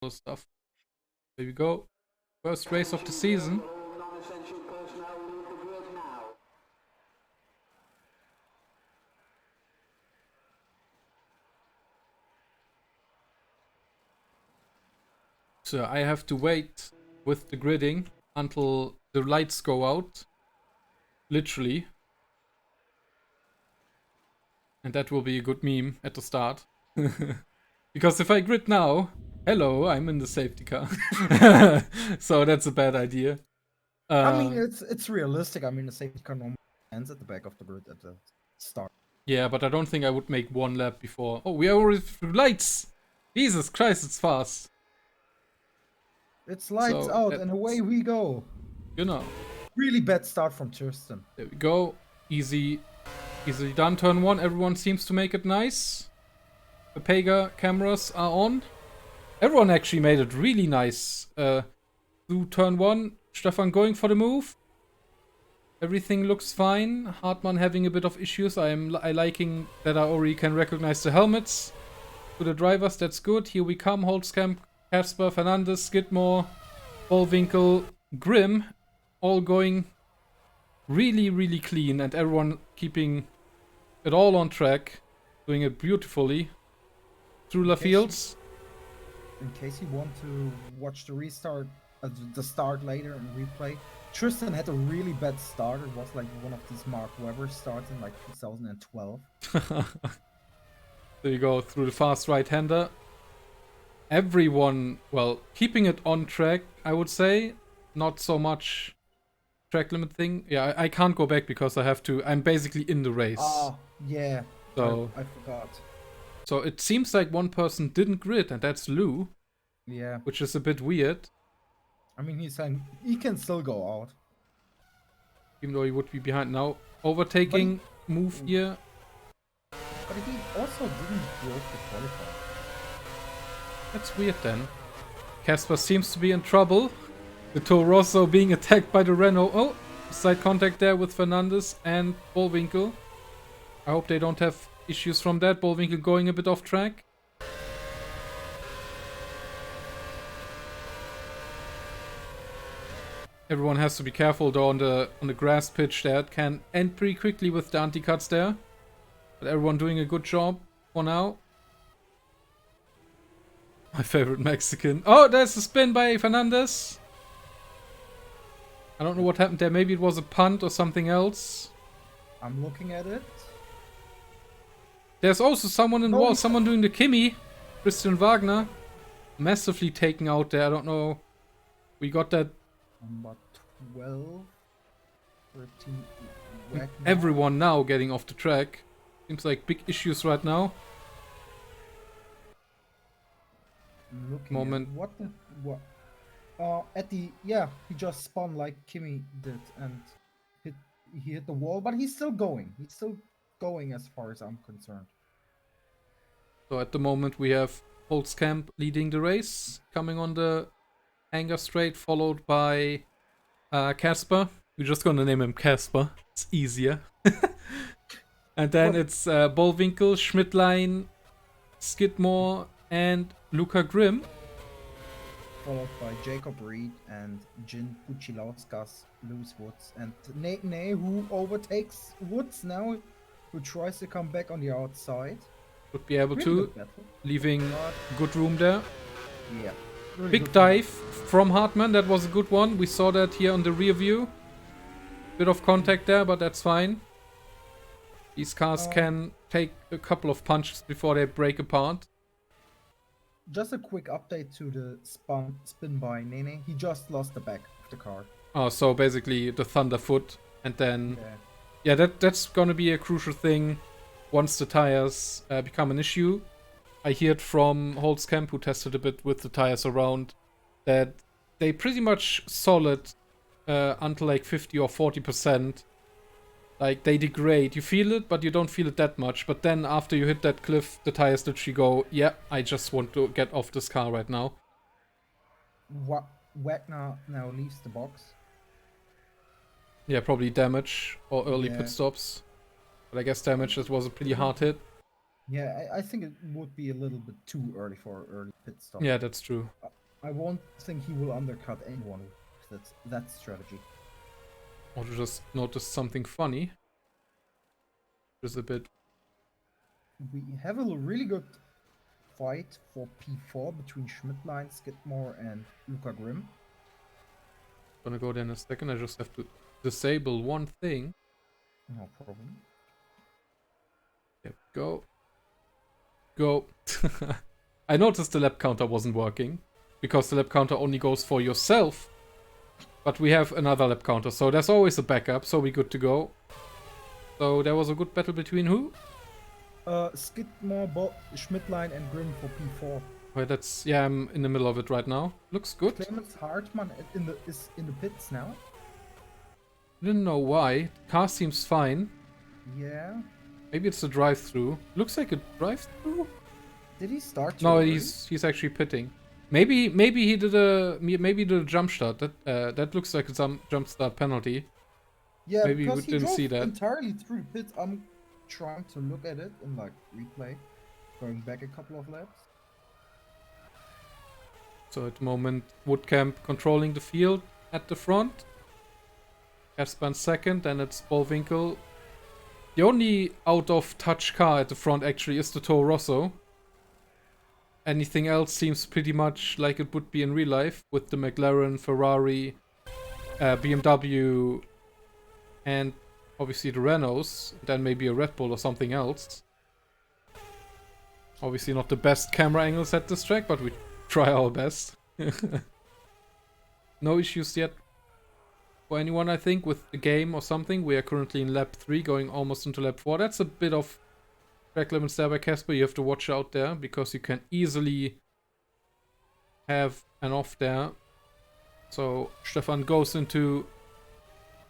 all the stuff. There we go. First race of the season. So I have to wait with the gridding until the lights go out. Literally. And that will be a good meme at the start. Because if I grid now, hello, I'm in the safety car. So that's a bad idea. I mean, it's realistic. I mean, the safety car normally ends at the back of the grid at the start. Yeah, but I don't think I would make one lap before. Oh, we are already through lights! Jesus Christ, it's fast. It's lights So, out, and away we go. You know. Really bad start from Tristan. There we go. Easily done. Turn 1, everyone seems to make it nice. The Pega cameras are on. Everyone actually made it really nice. Through turn 1, Stefan going for the move. Everything looks fine. Hartmann having a bit of issues. I liking that I already can recognize the helmets. To the drivers, that's good. Here we come. Holtzkamp, Casper, Fernandez, Skidmore, Bullwinkle, Grimm. All going really, really clean. And everyone keeping it all on track. Doing it beautifully. Through La Fields. In case you want to watch the restart, the start later and replay, Tristan had a really bad start. It was like one of these Mark Webber starts in like 2012. There you go, through the fast right-hander. Everyone, well, keeping it on track, I would say. Not so much track limit thing. Yeah, I can't go back because I'm basically in the race. Oh, yeah. So I forgot. So it seems like one person didn't grid, and that's Lou. Yeah. Which is a bit weird. I mean, he can still go out. Even though he would be behind now. Overtaking move here. But he also didn't break the qualifier. That's weird then. Casper seems to be in trouble. The Toro Rosso being attacked by the Renault. Oh, side contact there with Fernandez and Bullwinkle. I hope they don't have issues from that. Bullwinkle going a bit off track. Everyone has to be careful though on the grass pitch there. It can end pretty quickly with the anti-cuts there. But everyone doing a good job for now. My favorite Mexican. Oh, there's a spin by Fernandez. I don't know what happened there. Maybe it was a punt or something else. I'm looking at it. There's also someone in the wall. Someone doing the Kimi. Christian Wagner. Massively taken out there. I don't know. We got that. Number 12. 13. Everyone now getting off the track. Seems like big issues right now. Moment. What? He just spun like Kimi did and he hit the wall, but he's still going. He's still going as far as I'm concerned. So at the moment we have Holtzkamp leading the race, coming on the Anger straight, followed by Casper. We're just gonna name him Casper. It's easier. And then it's Bullwinkle, Schmidtline, Skidmore, and Luca Grimm. Followed by Jacob Reed and Jin Puchilauskas, Lewis Woods, and Nate Nay, who overtakes Woods now, who tries to come back on the outside. Would be able to, leaving good room there. Yeah. Really big dive from Hartmann, that was a good one. We saw that here on the rear view. Bit of contact there, but that's fine. These cars can take a couple of punches before they break apart. Just a quick update to the spin by Nene. He just lost the back of the car. Oh, so basically the Thunderfoot, and then yeah, that's gonna be a crucial thing once the tires become an issue. I heard from Holtzkamp, who tested a bit with the tires around, that they pretty much solid until like 50 or 40%. Like, they degrade. You feel it, but you don't feel it that much. But then after you hit that cliff, the tires literally go, yeah, I just want to get off this car right now. Wagner now leaves the box. Yeah, probably damage or early pit stops. But I guess damage, that was a pretty hard hit. Yeah, I think it would be a little bit too early for an early pit stop. Yeah, that's true. I won't think he will undercut anyone with that strategy. Or just noticed something funny. Just a bit. We have a really good fight for P4 between Schmidtline, Skidmore, and Luca Grimm. Gonna go there in a second. I just have to disable one thing. No problem. Yep, go. Go. I noticed the lap counter wasn't working. Because the lap counter only goes for yourself. But we have another lap counter. So there's always a backup. So we're good to go. So there was a good battle between who? Skidmore, Schmidtline, and Grimm for P4. Well, that's... Yeah, I'm in the middle of it right now. Looks good. Clemens Hartmann is in the pits now. Didn't know why. The car seems fine. Yeah. Maybe it's a drive-through. Looks like a drive-through? Did he start? No, he's actually pitting. Maybe he did a jump start. That looks like some jump start penalty. Yeah, maybe because we he didn't drove see that. entirely through the pits. I'm trying to look at it in like replay, going back a couple of laps. So at the moment, Woodcamp controlling the field at the front. Casper in second, and it's Bullwinkle. The only out of touch car at the front actually is the Toro Rosso. Anything else seems pretty much like it would be in real life with the McLaren, Ferrari, BMW, and obviously the Renaults. Then maybe a Red Bull or something else. Obviously not the best camera angles at this track, but we try our best. No issues yet for anyone, I think, with the game or something. We are currently in lap 3, going almost into lap 4. That's a bit of track limits there by Casper. You have to watch out there, because you can easily have an off there. So Stefan goes into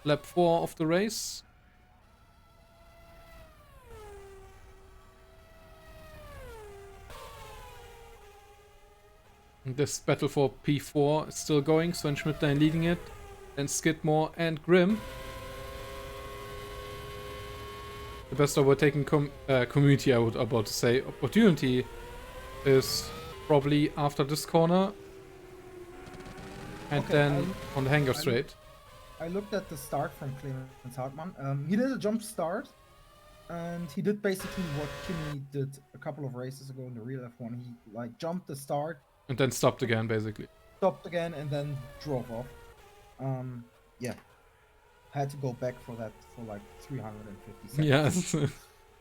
lap 4 of the race. This battle for P4 is still going. Sven Schmidtline leading it. Then Skidmore and Grimm. The best overtaking community, I would about to say. Opportunity is probably after this corner. And Okay, then on the hanger straight. I looked at the start from Clemens Hartmann. He did a jump start. And he did basically what Kimi did a couple of races ago in the real F1. He like jumped the start. And then stopped again, basically. Stopped again and then drove off. Yeah. Had to go back for that for like 350 seconds. Yes.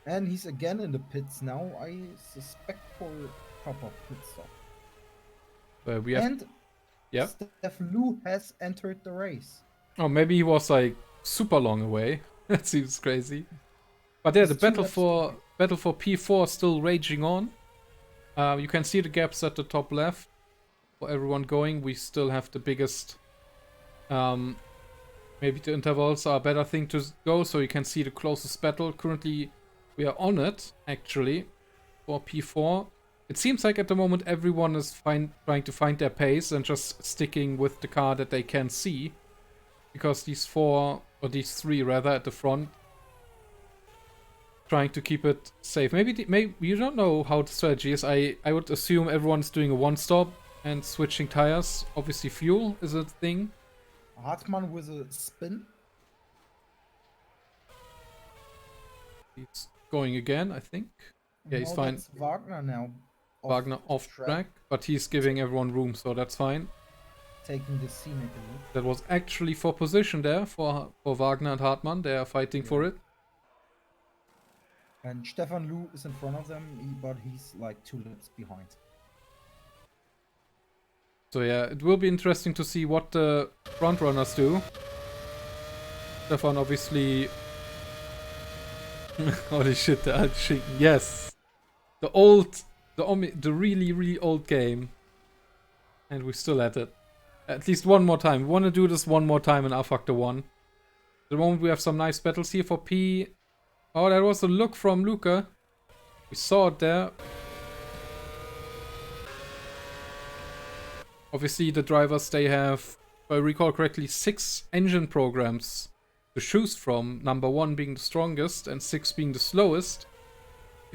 And he's again in the pits now. I suspect for a proper pit stop. We have... And Yeah. Steph Lu has entered the race. Oh, maybe he was like super long away. That seems crazy. But yeah, the It's 2 battle laps for P4 is still raging on. You can see the gaps at the top left. For everyone going, we still have the biggest... maybe the intervals are a better thing to go, so you can see the closest battle. Currently, we are on it, actually, for P4. It seems like at the moment everyone is trying to find their pace and just sticking with the car that they can see. Because these three rather, at the front, trying to keep it safe. Maybe you don't know how the strategy is. I would assume everyone's doing a one-stop and switching tires. Obviously fuel is a thing. Hartmann with a spin. He's going again, I think. Yeah, he's fine. That's Wagner now. Wagner off track, but he's giving everyone room, so that's fine. Taking the scenic route. That was actually for position there for Wagner and Hartmann. They are fighting for it. And Stefan Lu is in front of them, but he's like 2 laps behind. So yeah, it will be interesting to see what the front runners do. Stefan obviously... Holy shit, yes! The really, really old game. And we're still at it. At least one more time. We want to do this one more time in rFactor 1. At the moment we have some nice battles here for P. Oh, that was a look from Luca. We saw it there. Obviously the drivers, they have, if I recall correctly, 6 engine programs to choose from. Number 1 being the strongest and 6 being the slowest.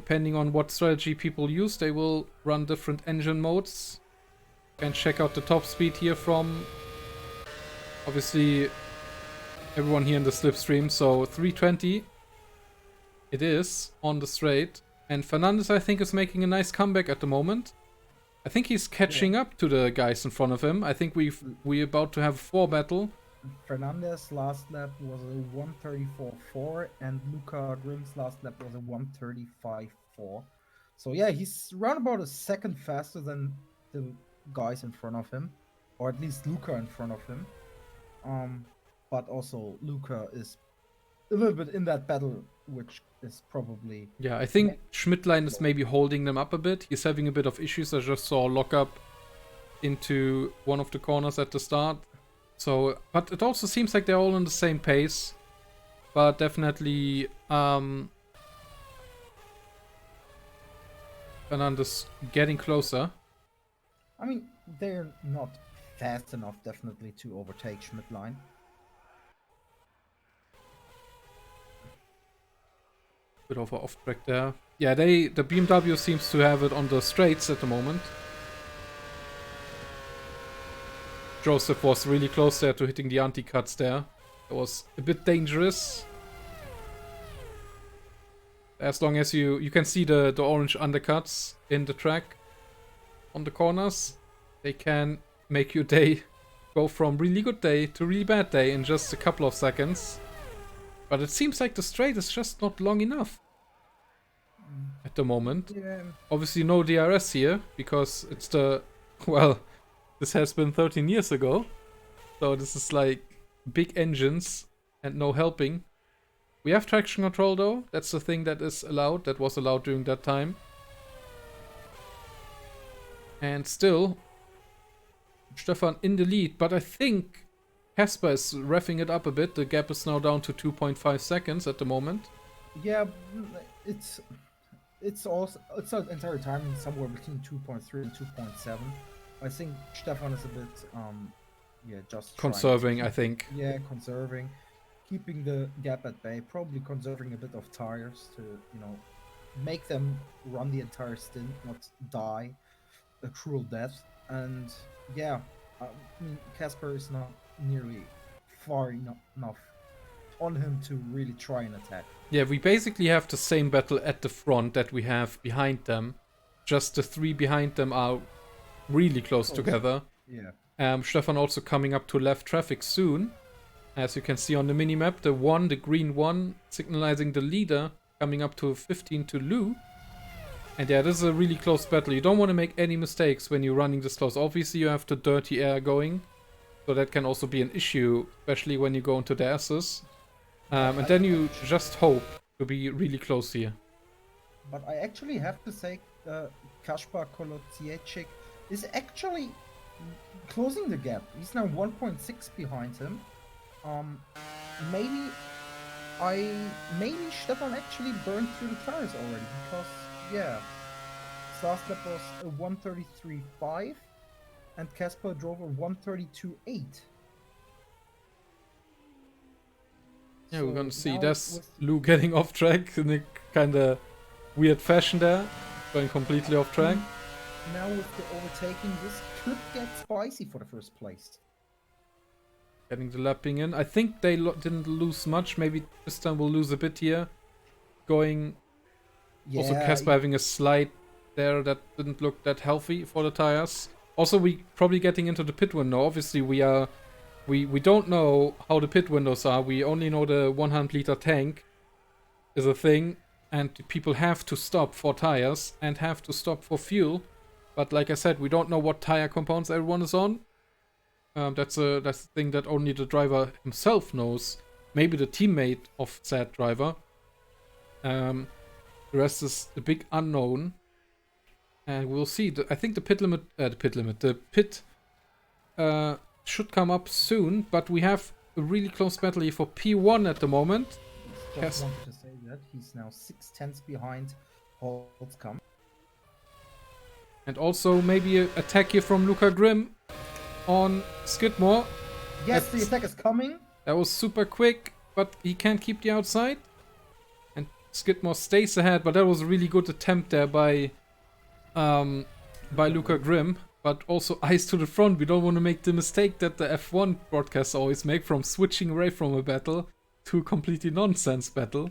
depending on what strategy people use, they will run different engine modes. And check out the top speed here from, obviously, everyone here in the slipstream. So 320 it is on the straight. And Fernandez, I think, is making a nice comeback at the moment. I think he's catching up to the guys in front of him. I think we're about to have a 4 battle. Fernandez last lap was a 134.4 and Luca Grimm's last lap was a 135.4. So yeah, he's around about a second faster than the guys in front of him, or at least Luca in front of him. But also Luca is a little bit in that battle, which is probably... Yeah, I think Schmidtlein is maybe holding them up a bit. He's having a bit of issues. I just saw lock up into one of the corners at the start. So, but it also seems like they're all on the same pace. But definitely Fernandez getting closer. I mean, they're not fast enough, definitely, to overtake Schmidtlein. Bit of an off track there. Yeah, the BMW seems to have it on the straights at the moment. Joseph was really close there to hitting the anti-cuts there. It was a bit dangerous. As long as you can see the orange undercuts in the track on the corners, they can make your day go from really good day to really bad day in just a couple of seconds. But it seems like the straight is just not long enough at the moment. Yeah. Obviously no DRS here, because it's the... Well, this has been 13 years ago. So this is like big engines and no helping. We have traction control though. That's the thing that is allowed. That was allowed during that time. And still, Stefan in the lead. But I think Casper is reffing it up a bit. The gap is now down to 2.5 seconds at the moment. Yeah, it's the entire time somewhere between 2.3 and 2.7. I think Stefan is a bit just conserving, I think. Yeah, conserving, keeping the gap at bay, probably conserving a bit of tires to, make them run the entire stint, not die a cruel death. And yeah, I mean, Casper is not nearly far enough on him to really try and attack. Yeah, we basically have the same battle at the front that we have behind them. Just the 3 behind them are really close together. Yeah. Stefan also coming up to left traffic soon. As you can see on the minimap, the green one, signalizing the leader, coming up to 15 to Lou. And yeah, this is a really close battle. You don't want to make any mistakes when you're running this close. Obviously, you have the dirty air going. So that can also be an issue, especially when you go into the S's. And then you just hope to be really close here. But I actually have to say, Kaspar Kolodziejczyk is actually closing the gap. He's now 1.6 behind him. Maybe Stefan actually burned through the tires already, because yeah, his last lap was a 133.5 and Casper drove a 132.8. Yeah, So we're gonna see. now That's with- Lou getting off track in a kind of weird fashion there, going completely off track. Now with the overtaking, this could get spicy for the first place. Getting the lapping in. I think they didn't lose much. Maybe this time we'll lose a bit here. Going. Also, Casper having a slide there that didn't look that healthy for the tires. Also, we probably getting into the pit window. Obviously, we don't know how the pit windows are. We only know the 100-liter tank is a thing, and people have to stop for tires and have to stop for fuel. But like I said, we don't know what tire compounds everyone is on. That's a thing that only the driver himself knows. Maybe the teammate of said driver. The rest is the big unknown. And we'll see. I think the pit should come up soon. But we have a really close battle here for P1 at the moment. Just wanted to say that he's now 6/10 behind Holtzkamp. And also maybe an attack here from Luca Grimm on Skidmore. Yes, the attack is coming. That was super quick, but he can't keep the outside. And Skidmore stays ahead, but that was a really good attempt there by Luca Grimm. But also eyes to the front. We don't want to make the mistake that the F1 broadcasts always make from switching away from a battle to a completely nonsense battle.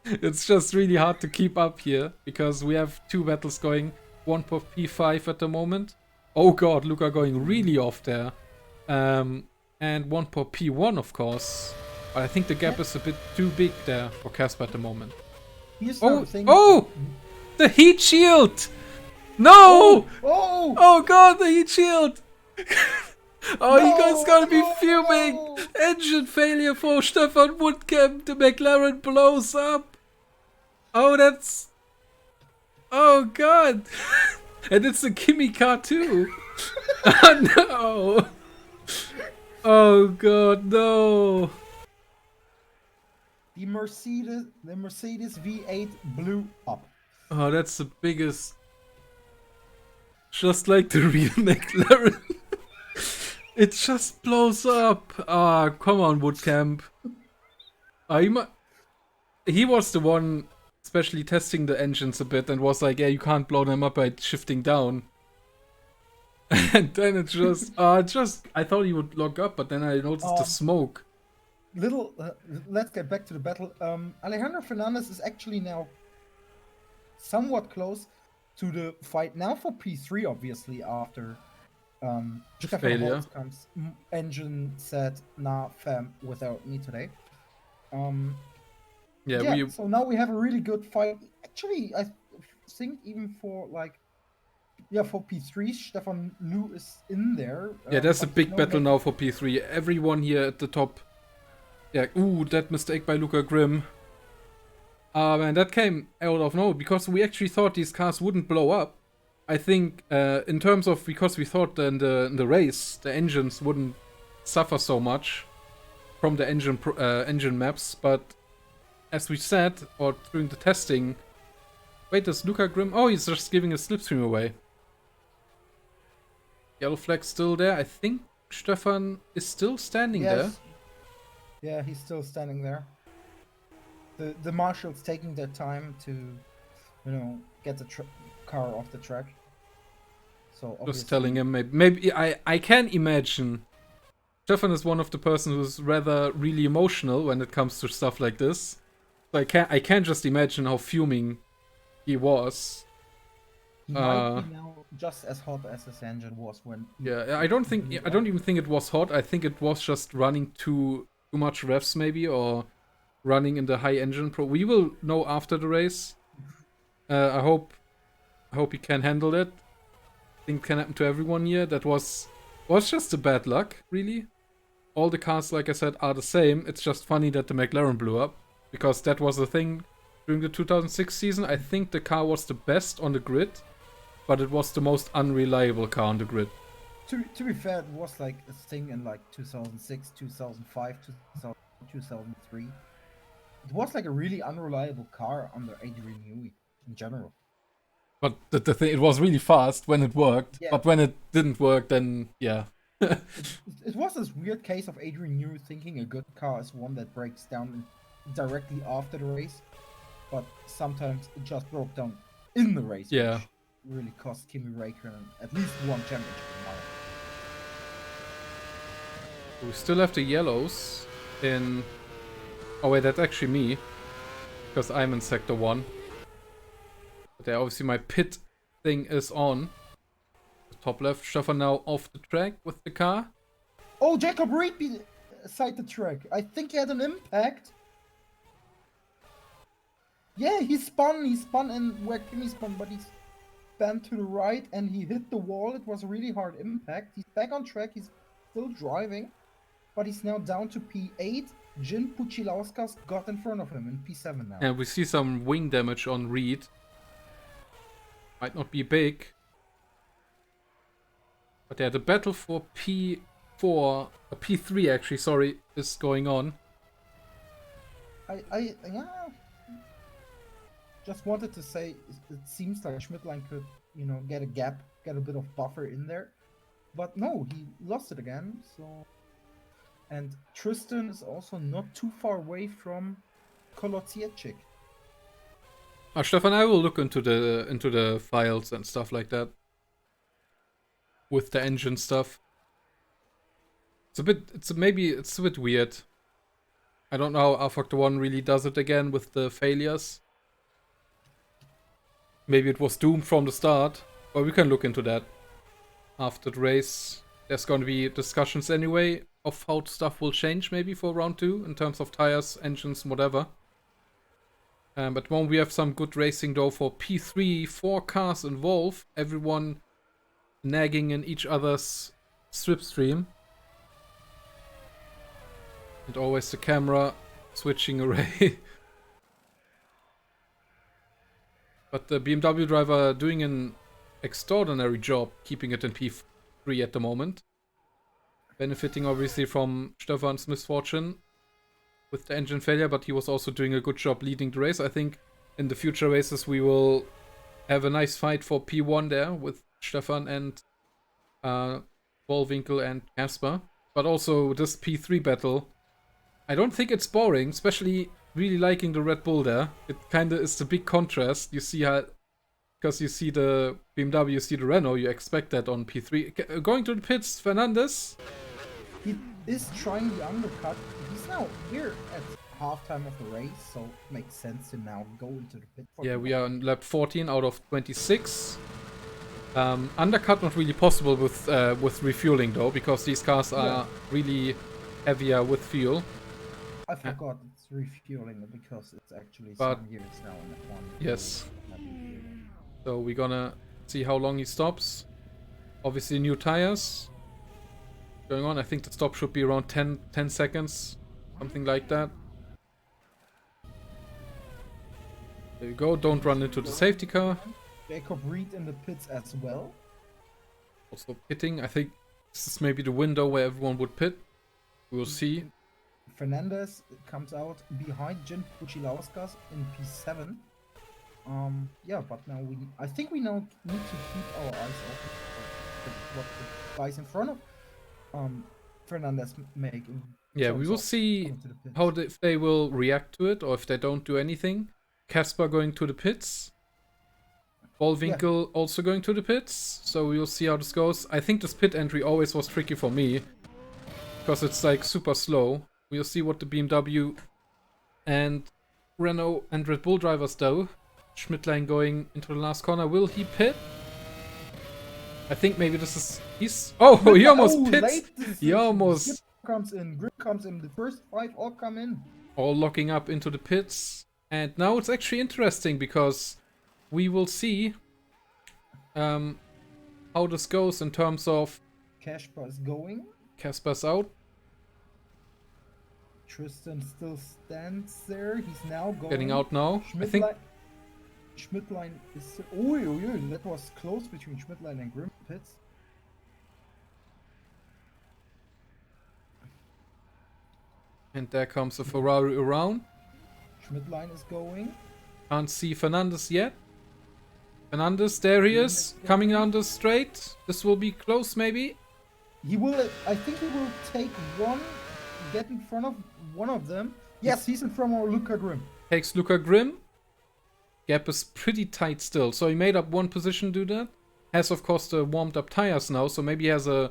It's just really hard to keep up here because we have 2 battles going, 1 per P5 at the moment. Oh god, Luca going really off there. And 1 per P1, of course. But I think the gap is a bit too big there for Casper at the moment. Oh! The heat shield! No! Oh god, the heat shield! He guy's gonna be fuming! No. Engine failure for Stefan Woodkamp. The McLaren blows up. Oh, that's... Oh god! And it's a Kimi car too! Oh no! Oh god, no! The Mercedes V8 blew up. Oh, that's the biggest... Just like the real McLaren. It just blows up. Ah, come on, Woodkamp. He was the one especially testing the engines a bit and was like, yeah, you can't blow them up by shifting down. And then it just... I thought he would lock up, but then I noticed the smoke. Let's get back to the battle. Alejandro Fernandez is actually now somewhat close to the fight now for P3, obviously, after Stefan failure. Holtz comes. Engine said, nah, fam, without me today. So now we have a really good fight. Actually, I think even for for P3, Stefan Liu is in there. Yeah, there's a big battle now for P3. Everyone here at the top. Yeah, ooh, that mistake by Luca Grimm. Man, that came out of nowhere because we actually thought these cars wouldn't blow up. I think in terms of, because we thought in the race the engines wouldn't suffer so much from the engine maps, but as we said, or during the testing, wait, is Luca Grimm? Oh, he's just giving a slipstream away. Yellow flag still there. I think Stefan is still standing there. Yeah, he's still standing there. The marshals taking their time to, get the car off the track. So just telling him maybe I can imagine Stefan is one of the person who's rather really emotional when it comes to stuff like this. So I can just imagine how fuming he was. He might be now just as hot as his engine was when. Yeah, I don't even think it was hot. I think it was just running too much revs maybe, or running in the high engine pro. We will know after the race. I hope he can handle it. I think it can happen to everyone here. That was just a bad luck, really. All the cars, like I said, are the same. It's just funny that the McLaren blew up, because that was the thing during the 2006 season. I think the car was the best on the grid, but it was the most unreliable car on the grid. To be fair, it was like a thing in 2006, 2005, 2003. It was like a really unreliable car under Adrian Newey in general. But the thing, it was really fast when it worked. Yeah. But when it didn't work, then yeah. It was this weird case of Adrian Newey thinking a good car is one that breaks down directly after the race, but sometimes it just broke down in the race. Yeah. Which really cost Kimi Räikkönen at least one championship. We still have the yellows in... Oh wait, that's actually me, because I'm in sector 1. But there, obviously my pit thing is on. Top left, Stefan now off the track with the car. Oh, Jacob Reed beside the track. I think he had an impact. Yeah, he spun in where Kimi spun, but he spun to the right and he hit the wall. It was a really hard impact. He's back on track, he's still driving, but he's now down to P8. Jin Puchilauskas got in front of him in P7 now. And we see some wing damage on Reed. Might not be big. But yeah, the battle for P3 actually, sorry, is going on. I just wanted to say it seems like Schmidtline could, get a gap, get a bit of buffer in there. But no, he lost it again, so... And Tristan is also not too far away from Kolodziejczyk. Stefan, I will look into the files and stuff like that. With the engine stuff. It's a bit weird. I don't know how rFactor 1 really does it again with the failures. Maybe it was doomed from the start. But we can look into that after the race. There's going to be discussions anyway of how stuff will change maybe for round 2 in terms of tires, engines, whatever. But when we have some good racing though for P3, 4 cars involved, everyone nagging in each other's slipstream. And always the camera switching array. But the BMW driver doing an extraordinary job keeping it in P3 at the moment. Benefiting obviously from Stefan's misfortune with the engine failure, but he was also doing a good job leading the race. I think in the future races we will have a nice fight for P1 there with Stefan and Bollwinkel and Casper. But also this P3 battle, I don't think it's boring, especially really liking the Red Bull there. It kind of is the big contrast. You see how, because you see the BMW, you see the Renault, you expect that on P3. Going to the pits, Fernandez. He is trying the undercut. He's now here at halftime of the race, so it makes sense to now go into the pit. Yeah, we are on lap 14 out of 26. Undercut not really possible with refueling though, because these cars are really heavier with fuel. I forgot it's refueling because it's actually some years now in F1. Yes. So we're gonna see how long he stops. Obviously new tires going on. I think the stop should be around 10 seconds. Something like that. There you go. Don't run into the safety car. Jacob Reed in the pits as well. Also pitting. I think this is maybe the window where everyone would pit. We will see. Fernandez comes out behind Jin Puchilauskas in P7. Yeah, but now I think we now need to keep our eyes open for what the guys in front of Fernandez making. Yeah, we will see how if they will react to it or if they don't do anything. Casper going to the pits. Bollwinkel also going to the pits. So we will see how this goes. I think this pit entry always was tricky for me because it's like super slow. We'll see what the BMW and Renault and Red Bull drivers do. Schmidtlein going into the last corner. Will he pit? I think maybe this is... he almost pits! He almost... comes in, Grip comes in, the first 5 all come in. All locking up into the pits. And now it's actually interesting because we will see how this goes in terms of... Casper is going. Casper's out. Tristan still stands there. He's now going. Getting out now. Schmidtlein is... Oh, that was close between Schmidtlein and Grimm pits. And there comes a Ferrari around. Schmidtlein is going. Can't see Fernandez yet. Fernandez, there he is. Coming down the straight. This will be close maybe. He will... I think he will take one... Get in front of one of them. Yes, he's in front of Luca Grimm. Takes Luca Grimm. Gap is pretty tight still. So he made up one position to do that. Has of course the warmed up tires now, so maybe he has a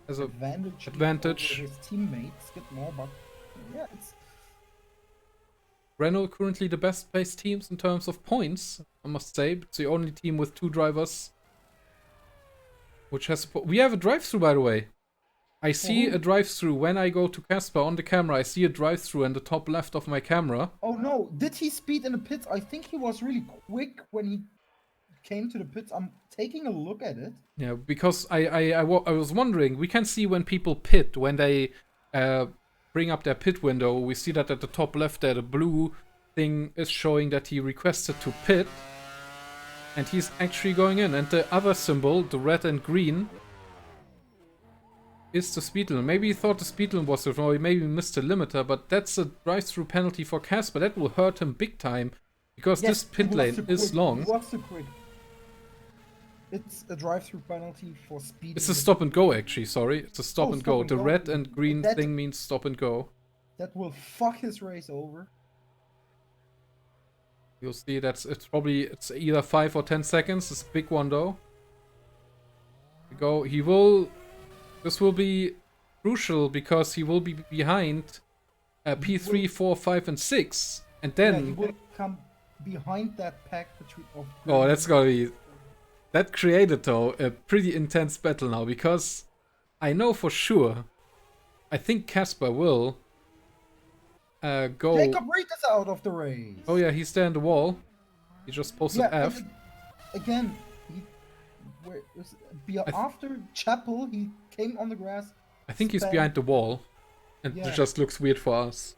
advantage. His teammates get more, but yeah, it's... Renault currently the best placed teams in terms of points, I must say. It's the only team with 2 drivers. Which has... We have a drive-through, by the way. I see a drive-through when I go to Casper on the camera. I see a drive-through in the top left of my camera. Oh no, did he speed in the pits? I think he was really quick when he came to the pits. I'm taking a look at it. Yeah, because I was wondering, we can see when people pit, when they bring up their pit window. We see that at the top left there, the blue thing is showing that he requested to pit. And he's actually going in. And the other symbol, the red and green... is the speed limit. Maybe he thought the speed limit was different, or he maybe missed the limiter, but that's a drive-through penalty for Casper. That will hurt him big time, because this pit lane is long. He was too quick. It's a drive-through penalty for speed. It's a stop and go, actually, sorry. It's a stop and go. The red and green thing means stop and go. That will fuck his race over. You'll see it's either 5 or 10 seconds. It's a big one though. This will be crucial because he will be behind P3, 4, 5, and 6. And then... he will come behind that pack between... Oh, that's gonna be... That created, though, a pretty intense battle now, because I know for sure, I think Casper will go... Jacob Reed is out of the race! Oh yeah, he's there in the wall. He just posted F. Again, after Chapel, he came on the grass. I think he's behind the wall, and it just looks weird for us.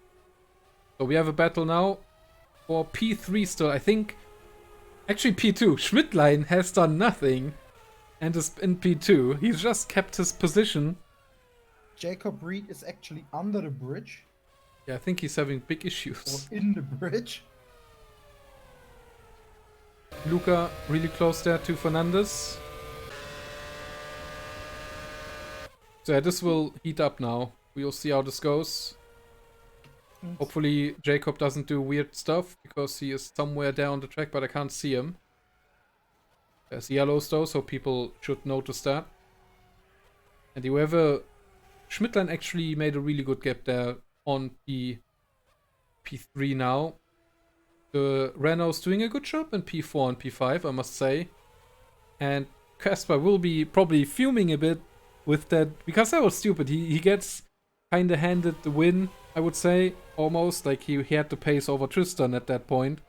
So we have a battle now for P3 still, I think. Actually P2, Schmidtlein has done nothing and is in P2. He's just kept his position. Jacob Reed is actually under the bridge. Yeah, I think he's having big issues. Or in the bridge. Luca really close there to Fernandez. So yeah, this will heat up now. We'll see how this goes. Hopefully Jacob doesn't do weird stuff, because he is somewhere there on the track, but I can't see him. There's yellows though, so people should notice that. And whoever... Schmidtlein actually made a really good gap there on P3 now. The Renault's doing a good job in P4 and P5, I must say. And Casper will be probably fuming a bit with that, because that was stupid. He gets kinda handed the win, I would say, almost. Like he had the pace over Tristan at that point.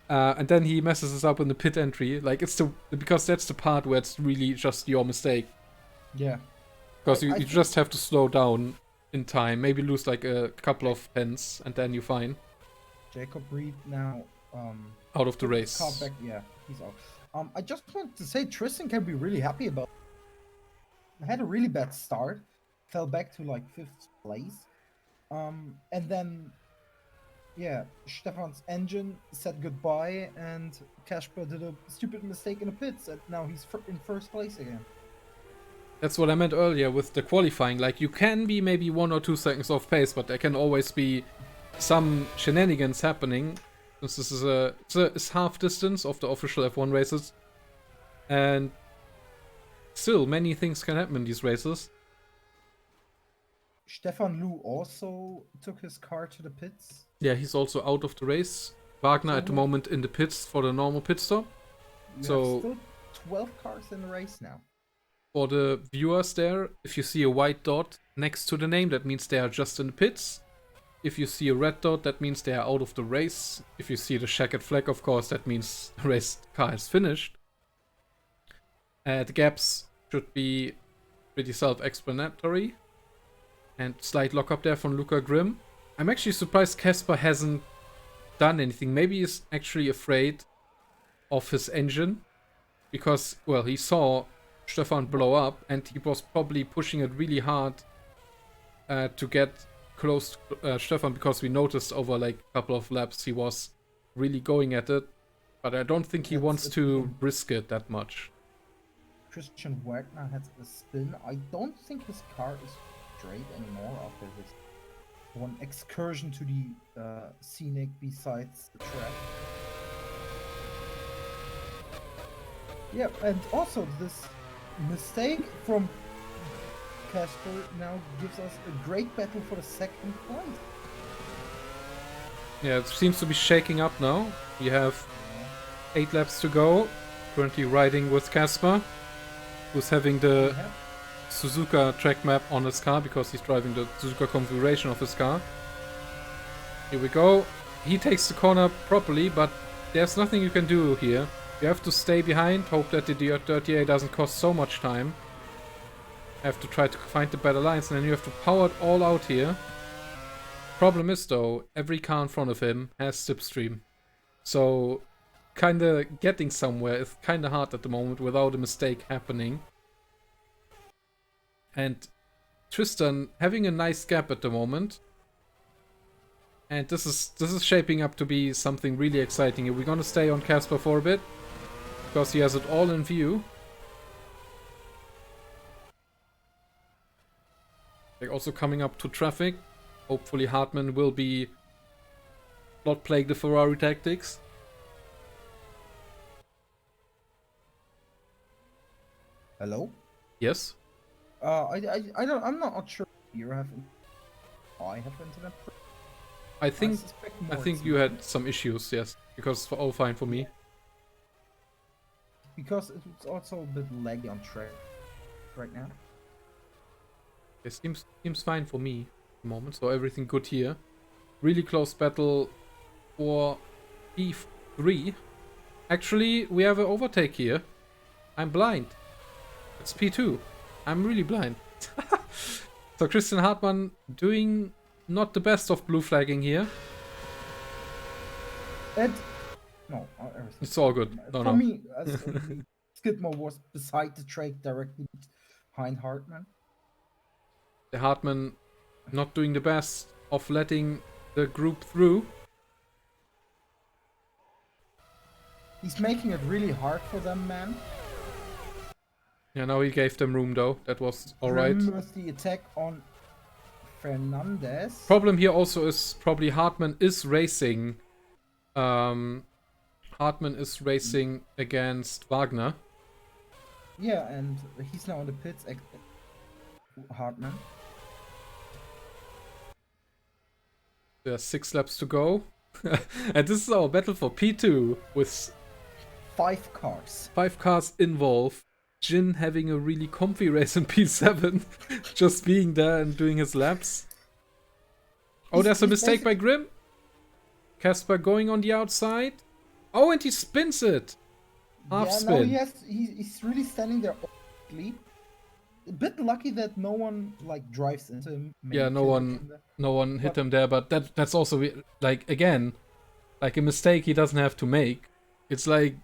And then he messes us up in the pit entry. Like because that's the part where it's really just your mistake. Yeah. Because you just have to slow down in time, maybe lose like a couple of tenths, and then you're fine. Jacob Reed now out of the race. Car back, yeah, he's out. I just want to say Tristan can be really happy about. Had a really bad start, fell back to like 5th place, and then yeah, Stefan's engine said goodbye, and Casper did a stupid mistake in the pits, and now he's in 1st place again. That's what I meant earlier with the qualifying. Like, you can be maybe 1 or 2 seconds off pace, but there can always be some shenanigans happening. This is it's half distance of the official F1 races, and still many things can happen in these races. Stefan Lu also took his car to the pits. Yeah, he's also out of the race. Wagner at the moment in the pits for the normal pit stop. So have still 12 cars in the race now. For the viewers there, if you see a white dot next to the name, that means they are just in the pits. If you see a red dot, that means they are out of the race. If you see the checkered flag, of course, that means the race car is finished. The gaps should be pretty self-explanatory. And slight lockup there from Luca Grimm. I'm actually surprised Casper hasn't done anything. Maybe he's actually afraid of his engine. Because, well, he saw Stefan blow up, and he was probably pushing it really hard to get close to Stefan, because we noticed over like a couple of laps he was really going at it. But I don't think he wants to risk it that much. Christian Wagner has a spin. I don't think his car is straight anymore after his one excursion to the scenic besides the track. Yeah, and also this mistake from Casper now gives us a great battle for the 2nd place. Yeah, it seems to be shaking up now. We have 8 laps to go. Currently riding with Casper, who's having the Suzuka track map on his car, because he's driving the Suzuka configuration of his car. Here we go. He takes the corner properly, but there's nothing you can do here. You have to stay behind, hope that the D38 doesn't cost so much time. Have to try to find the better lines, and then you have to power it all out here. Problem is though, every car in front of him has slipstream. So kinda getting somewhere is kinda hard at the moment without a mistake happening. And Tristan having a nice gap at the moment. And this is shaping up to be something really exciting. We're gonna stay on Casper for a bit, because he has it all in view. They're also coming up to traffic. Hopefully Hartmann will be not playing the Ferrari tactics. Hello? Yes? I'm not sure you have. I have internet. I think suspect I more think it's you me, had some issues, yes. Because it's all fine for me. because it's also a bit laggy on track right now. It seems fine for me at the moment, so everything good here. Really close battle for P3. Actually, we have an overtake here. I'm blind. It's P2. I'm really blind. So Christian Hartmann doing not the best of blue flagging here. And no, everything. It's all good. No, For no. me, as Skidmore was beside the track directly behind Hartman. The Hartmann not doing the best of letting the group through. He's making it really hard for them, man. Yeah, now he gave them room though. That was alright. With the attack on Fernandez. Problem here also is probably Hartmann is racing. Hartmann is racing against Wagner. Yeah, and he's now in the pits. Hartman. There's 6 laps to go. And this is our battle for P2 with 5 cars. 5 cars involved. Jin having a really comfy race in P7. Just being there and doing his laps. Oh, there's a mistake by Grimm. Casper going on the outside. Oh, and he spins it. Half spin. No, he's really standing there awkwardly. A bit lucky that no one like drives into him. Yeah, no one hit him there, but that's also like again, like a mistake he doesn't have to make. It's like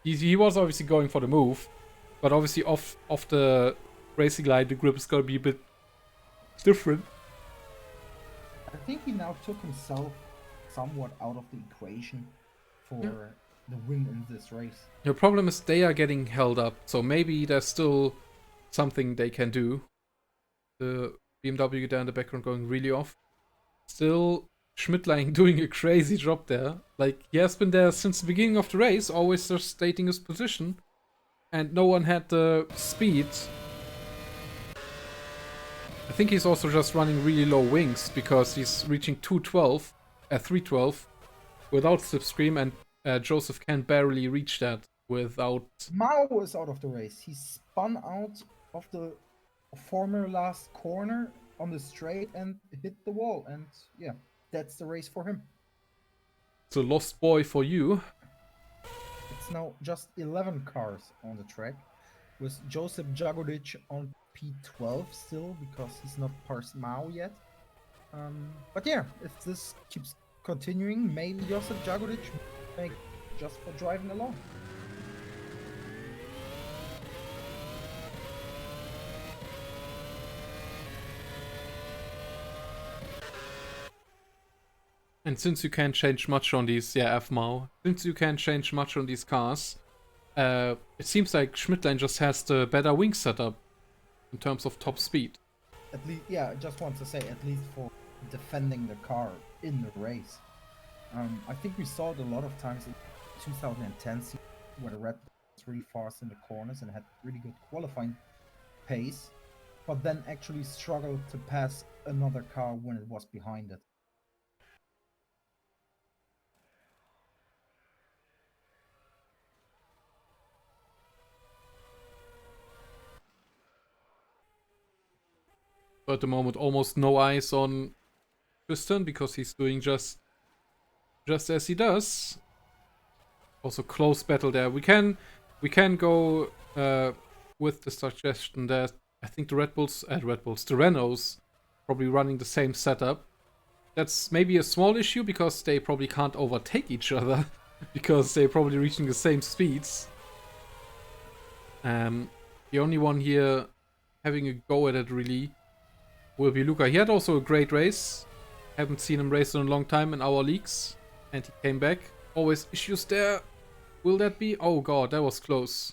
he was obviously going for the move, but obviously off the racing line the grip is gonna be a bit different. I think he now took himself somewhat out of the equation for the win in this race. The problem is they are getting held up, so maybe there's still something they can do. The BMW there in the background going really off. Still, Schmidtlein doing a crazy job there. Like, he has been there since the beginning of the race, always just stating his position. And no one had the speed. I think he's also just running really low wings, because he's reaching 312, without slipstream, and Joseph can barely reach that without... Mao is out of the race. He spun out of the former last corner on the straight and hit the wall. And yeah, that's the race for him. It's a lost boy for you. It's now just 11 cars on the track, with Joseph Jagodic on P12 still, because he's not past Mao yet. But yeah, if this keeps continuing, maybe Joseph Jagodic make just for driving along. And since you can't change much on these, since you can't change much on these cars, it seems like Schmidtlein just has the better wing setup in terms of top speed. At least, yeah, I just want to say, at least for defending the car in the race. I think we saw it a lot of times in 2010 season, where the Red Bull was really fast in the corners and had really good qualifying pace, but then actually struggled to pass another car when it was behind it. But at the moment, almost no eyes on Tristan, because he's doing just as he does. Also close battle there. We can go with the suggestion that I think the the Renaults probably running the same setup. That's maybe a small issue, because they probably can't overtake each other, because they're probably reaching the same speeds. The only one here having a go at it really will be Luca. He had also a great race. Haven't seen him race in a long time in our leagues. And he came back. Always issues there. Will that be? Oh god, that was close.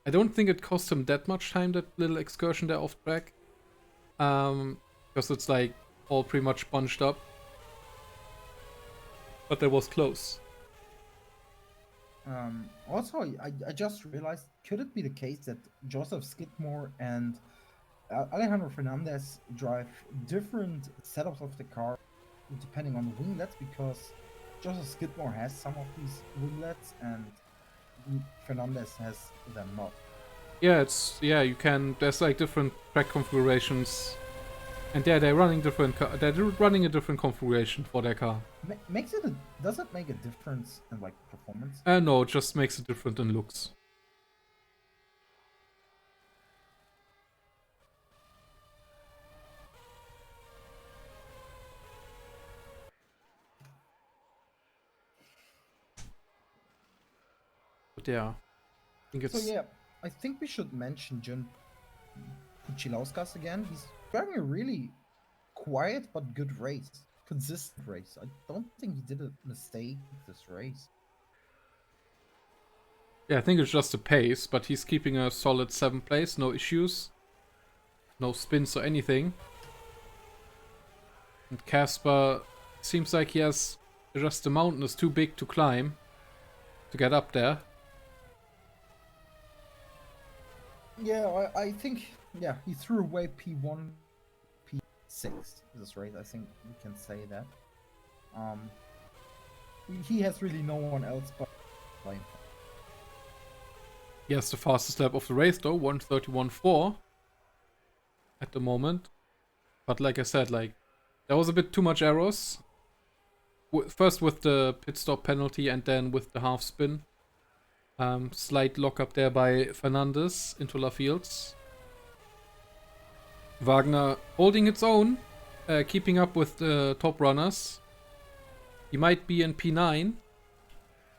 I don't think it cost him that much time, that little excursion there off track. Because it's like all pretty much bunched up. But that was close. Also, I just realized, could it be the case that Joseph Skidmore and Alejandro Fernandez drive different setups of the car depending on the winglets? Because Joseph Skidmore has some of these winglets and Fernandez has them not. Yeah, you can. There's like different track configurations, and yeah, they're running they're running a different configuration for their car. Makes it does it make a difference in like performance? No, it just makes it different in looks. But yeah, I think it's. So yeah, I think we should mention Jun Puchilauskas again. He's driving a really quiet but good race, consistent race. I don't think he did a mistake this race. Yeah, I think it's just the pace, but he's keeping a solid 7th place, no issues, no spins or anything. And Casper seems like he has just the mountain is too big to climb to get up there. Yeah, I think he threw away P1, P6 this race. I think we can say that. He has really no one else but playing. He has the fastest lap of the race though, 1:31.4 at the moment. But like I said, like there was a bit too much errors. First with the pit stop penalty and then with the half spin. Slight lock up there by Fernandez into La Fields. Wagner holding its own, keeping up with the top runners. He might be in P9,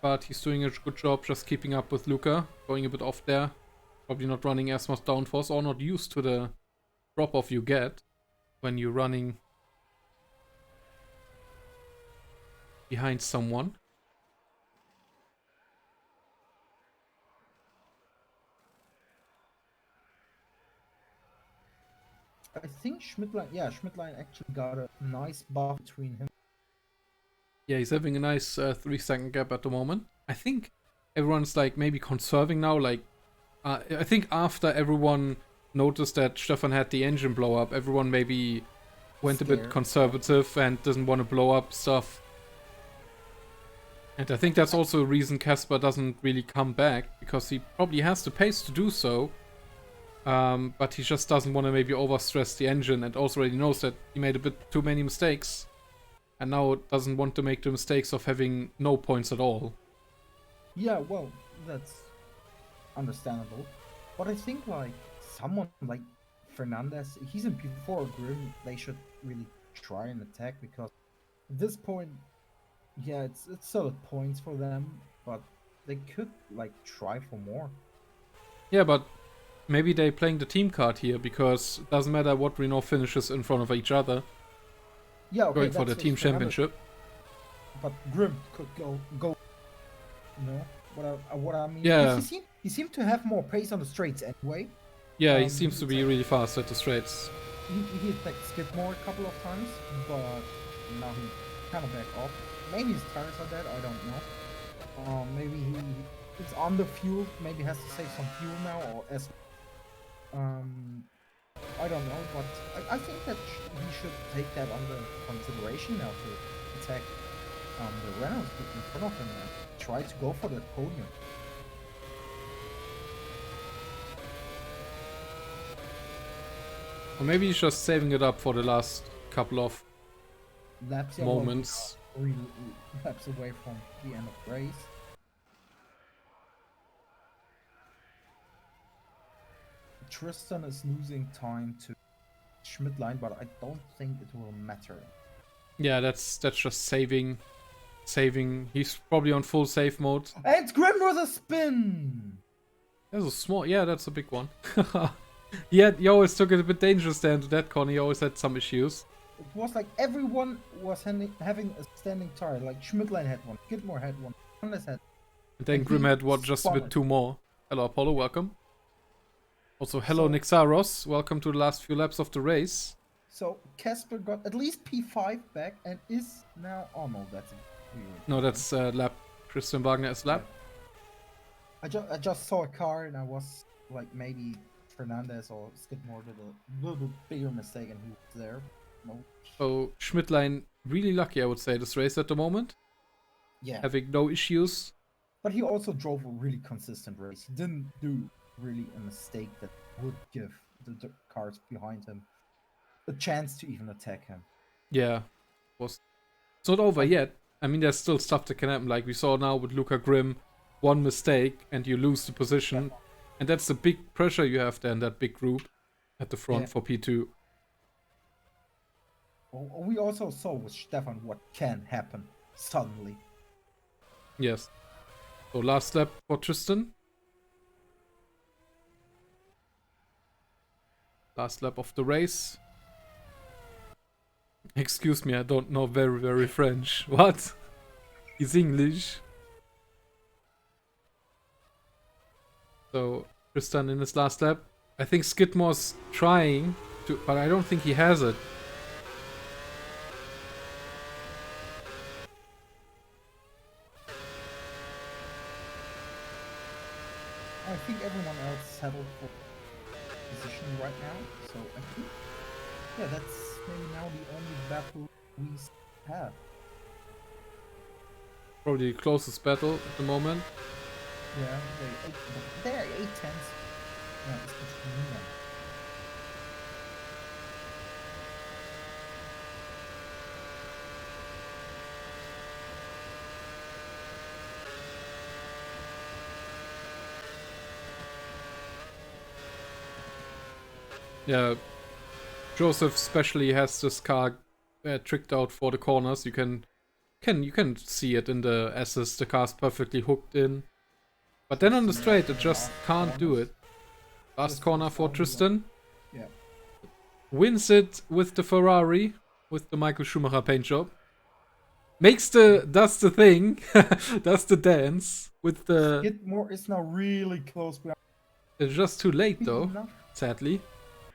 but he's doing a good job just keeping up with Luca, going a bit off there. Probably not running as much downforce or not used to the drop-off you get when you're running behind someone. I think Schmidtline actually got a nice buff between him. Yeah, he's having a nice 3-second gap at the moment. I think everyone's like maybe conserving now. Like, I think after everyone noticed that Stefan had the engine blow up, everyone maybe went a bit conservative and doesn't want to blow up stuff. And I think that's also a reason Casper doesn't really come back, because he probably has the pace to do so. But he just doesn't want to maybe overstress the engine, and also already knows that he made a bit too many mistakes. And now doesn't want to make the mistakes of having no points at all. Yeah, well, that's understandable. But I think like someone like Fernandez, he's in P4 Grim, they should really try and attack, because at this point, yeah, it's solid points for them, but they could like try for more. Yeah, but maybe they're playing the team card here, because it doesn't matter what Renault finishes in front of each other. Yeah, okay, going for the team championship. But Grim could go. You know what I mean? Yeah. He seemed to have more pace on the straights anyway. Yeah, he seems to be really fast at the straights. He attacked Skidmore a couple of times, but now he kind of back off. Maybe his tires are dead. I don't know. Maybe he's under fuel. Maybe has to save some fuel now, or as. I don't know, but I think that he should take that under consideration now to attack the Renaults in front of him and try to go for that podium. Or maybe he's just saving it up for the last couple of laps, moments. 3 laps away from the end of the race. Tristan is losing time to Schmidtline, but I don't think it will matter. Yeah, that's just saving. He's probably on full save mode. And Grim with a spin! That's a small. Yeah, that's a big one. Yeah, he always took it a bit dangerous there into that corner. He always had some issues. It was like everyone was having a standing tire. Like Schmidtline had one, Skidmore had one, Fernandez had. And then Grim had what, just a bit two more. Hello, Apollo, welcome. Also, hello, Nixaros. Welcome to the last few laps of the race. So, Casper got at least P5 back and is now... Oh, no, that's... No, that's lap. Christian Wagner is lap. I just saw a car and I was like, maybe Fernandez or Skidmore did a little bit bigger mistake and he was there. No. So Schmidtline really lucky, I would say, this race at the moment. Yeah. Having no issues. But he also drove a really consistent race. He didn't do really a mistake that would give the cars behind him a chance to even attack him. Yeah. It's not over Like- yet. I mean, there's still stuff that can happen. Like we saw now with Luca Grimm, one mistake and you lose the position. And that's the big pressure you have there in that big group at the front for P2. We also saw with Stefan what can happen suddenly. Yes. So last lap for Tristan. Last lap of the race. Excuse me, I don't know very French. What? He's English. So Tristan in his last lap. I think Skidmore's trying to, but I don't think he has it. I think everyone else settled for position right now. So I think, yeah, that's maybe now the only battle we have. Probably the closest battle at the moment. Yeah, they're 8-10s. Yeah, it's between them. Yeah, Joseph especially has this car tricked out for the corners. You can see it in the assist. The car's perfectly hooked in, but then on the straight it just can't do it. Last corner for Tristan. Yeah. Wins it with the Ferrari, with the Michael Schumacher paint job. Does the thing, does the dance with the. Skidmore is now really close behind. It's just too late though, sadly.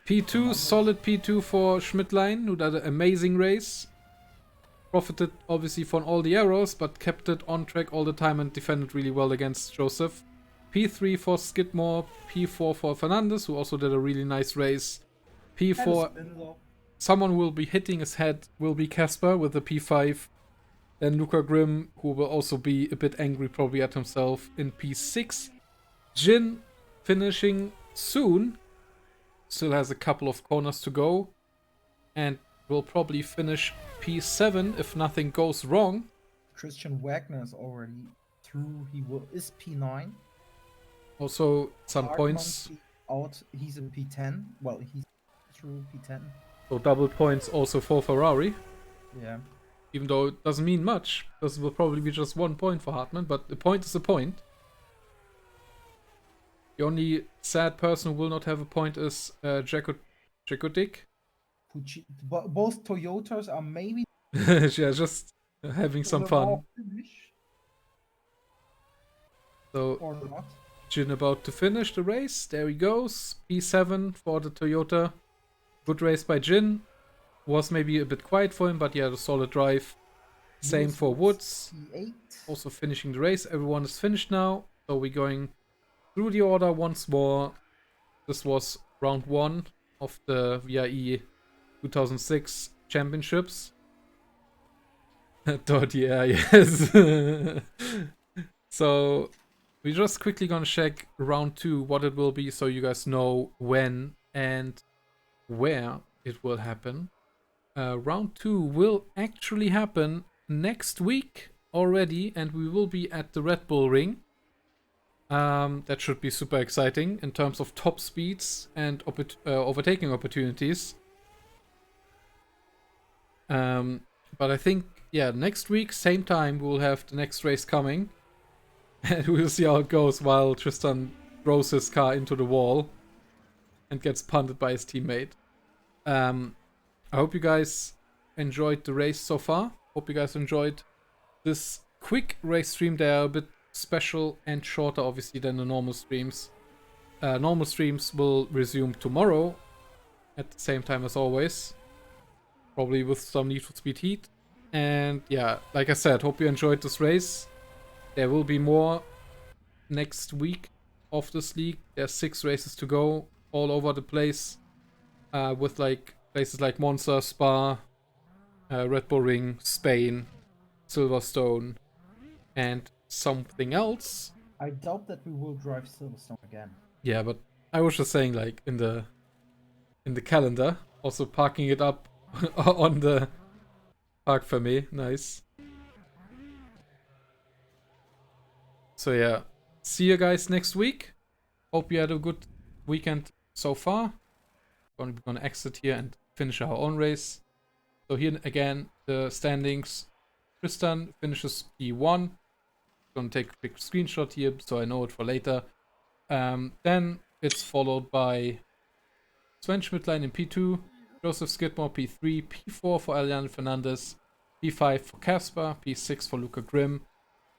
P2, solid P2 for Schmidtline, who did an amazing race. Profited obviously from all the errors, but kept it on track all the time and defended really well against Joseph. P3 for Skidmore, P4 for Fernandez, who also did a really nice race. P4, someone will be hitting his head, will be Casper with the P5. Then Luca Grimm, who will also be a bit angry probably at himself, in P6. Jin finishing soon. Still has a couple of corners to go. And will probably finish P7 if nothing goes wrong. Christian Wagner is already through. Is P9. Also, some Hartmann points. Out. He's in P10. Well, he's through P10. So double points also for Ferrari. Yeah. Even though it doesn't mean much. This will probably be just 1 point for Hartmann. But a point is a point. The only sad person who will not have a point is Jakodik. Both Toyotas are maybe Yeah, just having some fun. So or not. Jin about to finish the race. There he goes. P7 for the Toyota. Good race by Jin. Was maybe a bit quiet for him, but yeah, the solid drive. Same for Woods. P8. Also finishing the race. Everyone is finished now. So we're going through the order once more. This was round 1 of the VRE 2006 championships. Yeah, yes. So we're just quickly gonna check round 2 what it will be, so you guys know when and where it will happen. Round 2 will actually happen next week already, and we will be at the Red Bull Ring. That should be super exciting in terms of top speeds and overtaking opportunities. But I think, yeah, next week, same time, we'll have the next race coming. And we'll see how it goes while Tristan throws his car into the wall and gets punted by his teammate. I hope you guys enjoyed the race so far. Hope you guys enjoyed this quick race stream. They are a bit special and shorter, obviously, than the normal streams. Normal streams will resume tomorrow at the same time as always. Probably with some Need for Speed Heat. And yeah, like I said, hope you enjoyed this race. There will be more next week of this league. There's 6 races to go all over the place, with like places like Monza, Spa, Red Bull Ring, Spain, Silverstone, and something else. I doubt that we will drive Silverstone again. Yeah, but I was just saying, like, in the calendar, also parking it up on the Park for me. Nice. So yeah, see you guys next week. Hope you had a good weekend so far. We're gonna exit here and finish our own race. So here again, the standings. Tristan finishes P1. Gonna take a quick screenshot here so I know it for later. Then it's followed by Sven Schmidtlein in P2, Joseph Skidmore P3, P4 for Eliane Fernandez, P5 for Kasper, P6 for Luca Grimm,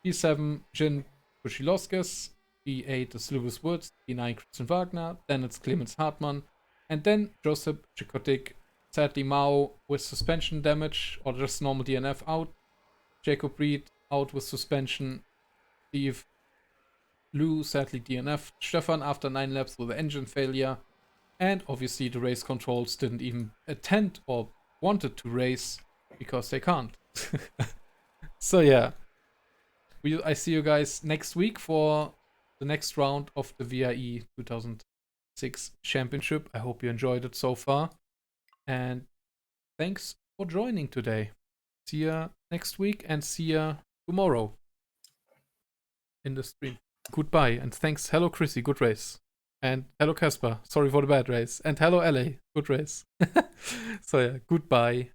P7 Jin Kushilovskis, P8 is Lewis Woods, P9 Christian Wagner, then it's Clemens Hartmann, and then Joseph Chikotik. Sadly, Mao with suspension damage, or just normal DNF out. Jacob Reed out with suspension. Steve Lou sadly DNF. Stefan after 9 laps with the engine failure. And obviously the race controls didn't even attend or wanted to race because they can't. So yeah. I see you guys next week for the next round of the VRE 2006 Championship. I hope you enjoyed it so far. And thanks for joining today. See ya next week and see ya tomorrow in the stream. Goodbye and thanks. Hello Chrissy, good race. And hello Casper, sorry for the bad race. And hello LA, good race. So yeah, goodbye.